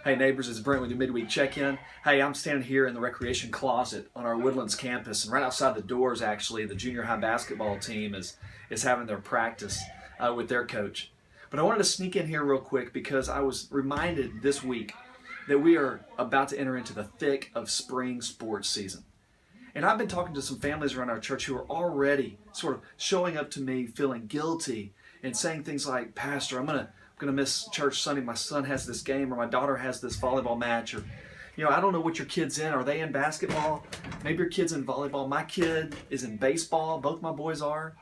Hey neighbors, it's Brent with your midweek check-in. Hey, I'm standing here in the recreation closet on our Woodlands campus, and right outside the doors, actually, the junior high basketball team is having their practice with their coach. But I wanted to sneak in here real quick because I was reminded this week that we are about to enter into the thick of spring sports season. And I've been talking to some families around our church who are already sort of showing up to me feeling guilty and saying things like, Pastor, I'm gonna miss church Sunday. My son has this game, or my daughter has this volleyball match, or I don't know what your kid's in. Are they in basketball? Maybe your kid's in volleyball. My kid is in baseball. Both my boys are.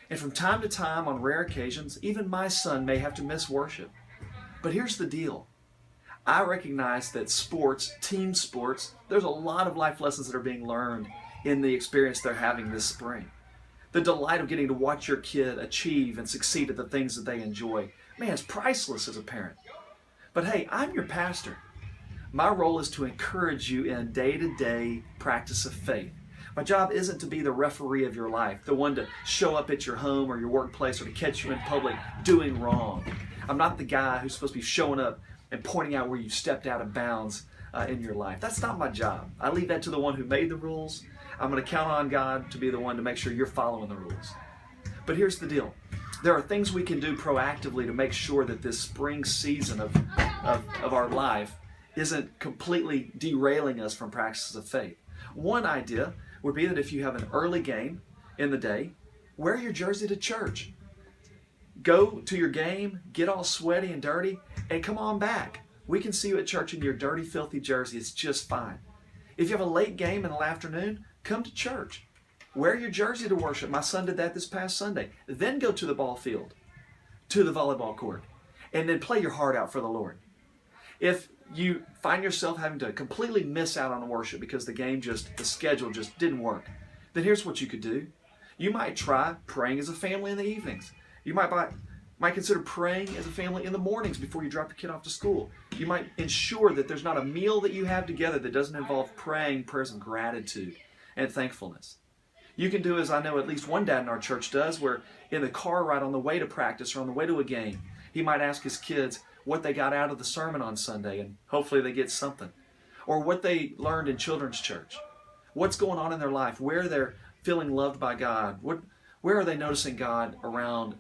And from time to time, on rare occasions, even my son may have to miss worship. But here's the deal. I recognize that sports, team sports, there's a lot of life lessons that are being learned in the experience they're having this spring. The delight of getting to watch your kid achieve and succeed at the things that they enjoy. Man, it's priceless as a parent. But hey, I'm your pastor. My role is to encourage you in a day-to-day practice of faith. My job isn't to be the referee of your life, the one to show up at your home or your workplace or to catch you in public doing wrong. I'm not the guy who's supposed to be showing up and pointing out where you've stepped out of bounds in your life. That's not my job. I leave that to the one who made the rules. I'm going to count on God to be the one to make sure you're following the rules. But here's the deal. There are things we can do proactively to make sure that this spring season of our life isn't completely derailing us from practices of faith. One idea would be that if you have an early game in the day, wear your jersey to church. Go to your game, get all sweaty and dirty, and come on back. We can see you at church in your dirty, filthy jersey. It's just fine. If you have a late game in the afternoon, come to church. Wear your jersey to worship. My son did that this past Sunday. Then go to the ball field, to the volleyball court, and then play your heart out for the Lord. If you find yourself having to completely miss out on worship because the schedule just didn't work, then here's what you could do. You might try praying as a family in the evenings. You might consider praying as a family in the mornings before you drop your kid off to school. You might ensure that there's not a meal that you have together that doesn't involve praying prayers of gratitude and thankfulness. You can do as I know at least one dad in our church does, where in the car ride on the way to practice or on the way to a game, he might ask his kids what they got out of the sermon on Sunday, and hopefully they get something. Or what they learned in children's church. What's going on in their life, where they're feeling loved by God, where are they noticing God around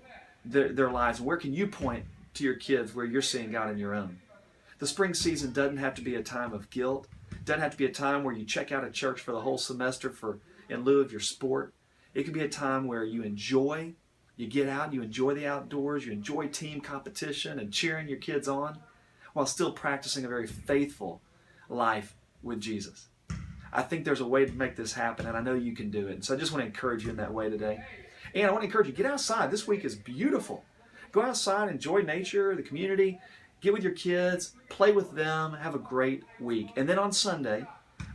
their lives, and where can you point to your kids where you're seeing God in your own. The spring season doesn't have to be a time of guilt. It doesn't have to be a time where you check out of church for the whole semester in lieu of your sport. It can be a time where you get out, you enjoy the outdoors, you enjoy team competition and cheering your kids on while still practicing a very faithful life with Jesus. I think there's a way to make this happen, and I know you can do it. And so I just want to encourage you in that way today. And I want to encourage you, get outside. This week is beautiful. Go outside, enjoy nature, the community, get with your kids, play with them, have a great week. And then on Sunday,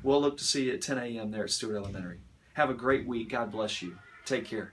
we'll look to see you at 10 a.m. there at Stewart Elementary. Have a great week. God bless you. Take care.